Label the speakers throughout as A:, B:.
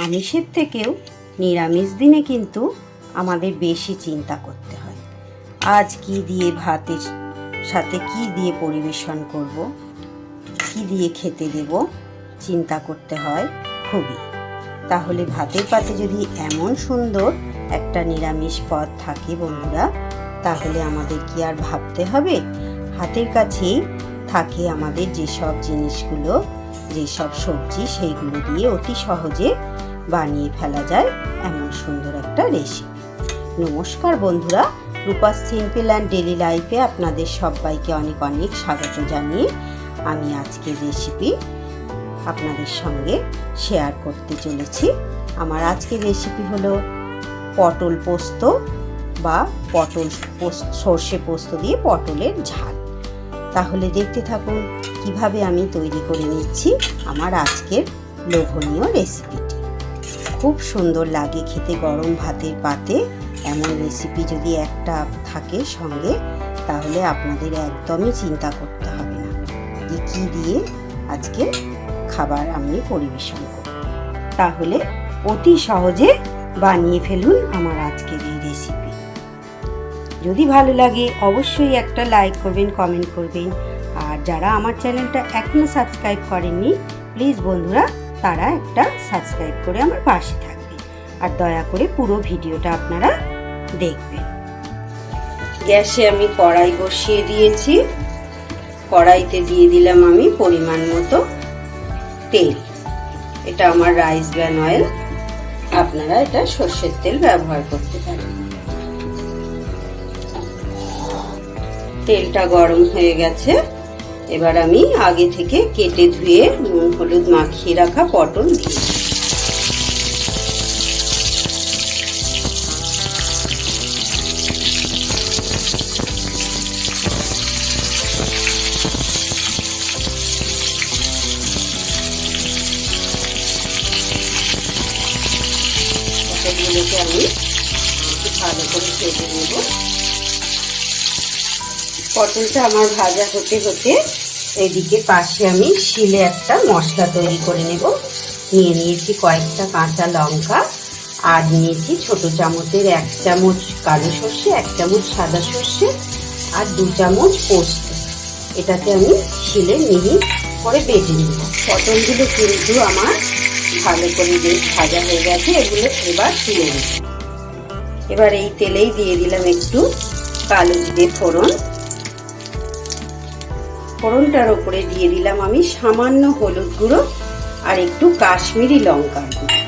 A: আমিষের থেকেও নিরামিষ দিনে কিন্তু আমাদের বেশি চিন্তা করতে হয়। আজ কি দিয়ে ভাতের সাথে কি দিয়ে পরিবেশন করব, কি দিয়ে খেতে দেব, চিন্তা করতে হয় খুবই। তাহলে ভাতের পাতে যদি এমন সুন্দর একটা নিরামিষ পদ থাকে বন্ধুরা, তাহলে আমাদের কি আর ভাবতে হবে? হাতের কাছেই থাকে আমাদের যেসব জিনিসগুলো, যেসব সবজি, সেইগুলো দিয়ে অতি সহজে বানিয়ে ফেলা যায় এমন সুন্দর একটা রেসিপি। নমস্কার বন্ধুরা, রূপাস সিম্পল অ্যান্ড ডেলি লাইফে আপনাদের সবাইকে অনেক অনেক স্বাগত জানিয়ে আমি আজকের রেসিপি আপনাদের সঙ্গে শেয়ার করতে চলেছি। আমার আজকের রেসিপি হলো পটল পোস্ত বা সর্ষে পোস্ত দিয়ে পটলের ঝাল। তাহলে দেখতে থাকুন কিভাবে আমি তৈরি করে নিচ্ছি আমার আজকের লোভনীয় রেসিপিটি। খুব সুন্দর লাগে খেতে গরম ভাতের পাতে। এমন রেসিপি যদি একটা থাকে সঙ্গে, তাহলে আপনাদের একদমই চিন্তা করতে হবে না যে কী দিয়ে আজকে খাবার আমি পরিবেশন করব। তাহলে অতি সহজে বানিয়ে ফেলুন আমার আজকের এই রেসিপি। যদি ভালো লাগে অবশ্যই একটা লাইক করবেন, কমেন্ট করবেন। আর যারা আমার চ্যানেলটা এখনো সাবস্ক্রাইব করেননি, প্লিজ বন্ধুরা তারা একটা সাবস্ক্রাইব করে আমার পাশে থাকবেন। আর দয়া করে পুরো ভিডিওটা আপনারা দেখবেন। গ্যাসে আমি কড়াই বসিয়ে দিয়েছি। কড়াইতে দিয়ে দিলাম আমি পরিমাণ মতো তেল। এটা আমার রাইস ব্র্যান অয়েল, আপনারা এটা সর্ষের তেল ব্যবহার করতে পারেন। তেলটা গরম হয়ে গেছে। এবার আমি আগে থেকে কেটে ধুয়ে নুন হলুদ মাখিয়ে রাখা পটল দিই। পটলগুলোকে আমি একটু ভালো করে কেটে নেব। পটলটা আমার ভাজা হতে হতে এদিকে পাশে আমি শিলে একটা মশলা তৈরি করে নেব। নিয়ে নিয়েছি কয়েকটা কাঁচা লঙ্কা, আর নিয়েছি ছোট চামচের 1 চামচ কালো সর্ষে, 1 চামচ সাদা সর্ষে, আর 2 চামচ পোস্ত। এটাকে আমি শিলে মিহি করে বেটে নেব। পটলগুলো কিন্তু আমার ভালো করে বেশ ভাজা হয়ে গেছে। এগুলো এবার তুলে নেব। এবার এই তেলেই দিয়ে দিলাম একটু কালো জিরে ফোড়ন। ফোড়নটার উপরে দিয়ে দিলাম আমি সামান্য হলুদ গুঁড়ো আর একটু কাশ্মীরি লঙ্কার গুঁড়ো।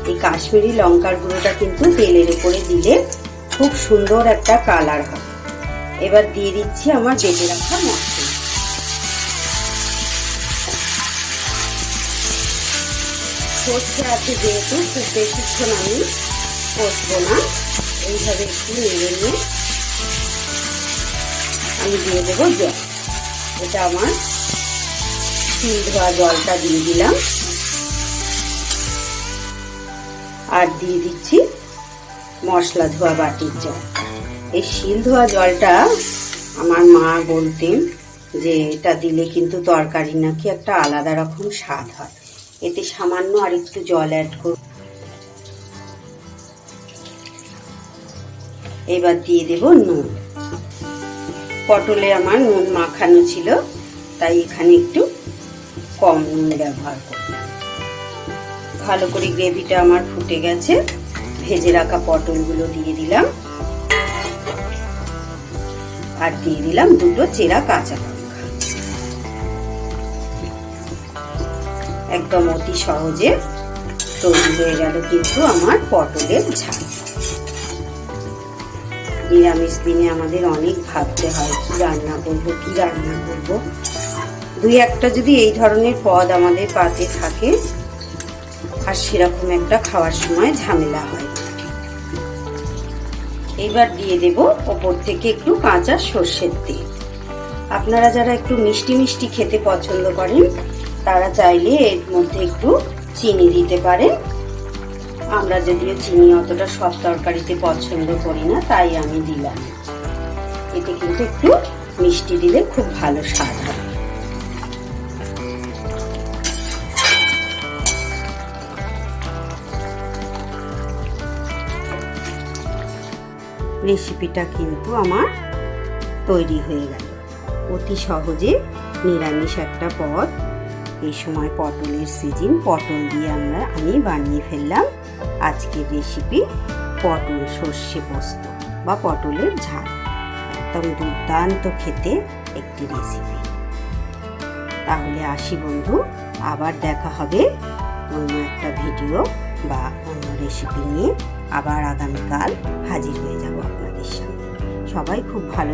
A: এই কাশ্মীরি লঙ্কার গুঁড়োটা কিন্তু তেলের উপরে দিলে খুব সুন্দর একটা কালার হবে। এবার দিয়ে দিচ্ছি আমার বেটে রাখা মশলা। সর্ষে আছে যেহেতু খুব বেশিক্ষণ আমি কষবো না, এইভাবে একটু নেড়ে নিয়ে আমি দিয়ে দেবো জল। এটা আমার শিল ধোয়া জলটা দিয়ে দিলাম, আর দিয়ে দিচ্ছি মশলা ধোয়া বাটির জল। এই শিল ধোয়া জলটা আমার মা বলতেন যে এটা দিলে কিন্তু তরকারি নাকি একটা আলাদা রকম স্বাদ হয়। এতে সামান্য আর একটু জল অ্যাড করব। এবার দিয়ে দেব নুন। পটলে আমার নুন মাখানো ছিল, তাই এখানে একটু কম নুন ব্যবহার করলাম। ভালো করে গ্রেভিটা আমার ফুটে গেছে। ভেজে রাখা পটলগুলো দিয়ে দিলাম, আর দিয়ে দিলাম 2টো চেরা কাঁচা লঙ্কা। একদম অতি সহজে তৈরি হয়ে গেল কিন্তু আমার পটলের ঝাল। নিরামিষ দিনে আমাদের অনেক ভাবতে হয় কি রান্না করবো, কি রান্না করবো। 2-1টা যদি এই ধরনের পদ আমাদের পাতে থাকে, আর সেরকম একটা খাওয়ার সময় ঝামেলা হয়। এবার দিয়ে দেব ওপর থেকে একটু কাঁচা সর্ষের তেল। আপনারা যারা একটু মিষ্টি মিষ্টি খেতে পছন্দ করেন, তারা চাইলে এর মধ্যে একটু চিনি দিতে পারেন। আমরা যদিও চিনি অতটা সব তরকারিতে পছন্দ করি না, তাই আমি দিলাম। এতে কিন্তু একটু মিষ্টি দিলে খুব ভালো স্বাদ হয়। রেসিপিটা কিন্তু আমার তৈরি হয়ে গেল। অতি সহজে নিরামিষ একটা পদ। এই সময় পটলের সিজন, পটল দিয়ে আমি বানিয়ে ফেললাম আজকের রেসিপি পটল সর্ষে পোস্ত বা পটলের ঝাল। একদম দুর্দান্ত খেতে একটি রেসিপি। তাহলে আসি বন্ধু, আবার দেখা হবে অন্য একটা ভিডিও বা অন্য রেসিপি নিয়ে। আবার আগামীকাল হাজির হয়ে যাব আপনাদের সামনে। সবাই খুব ভালো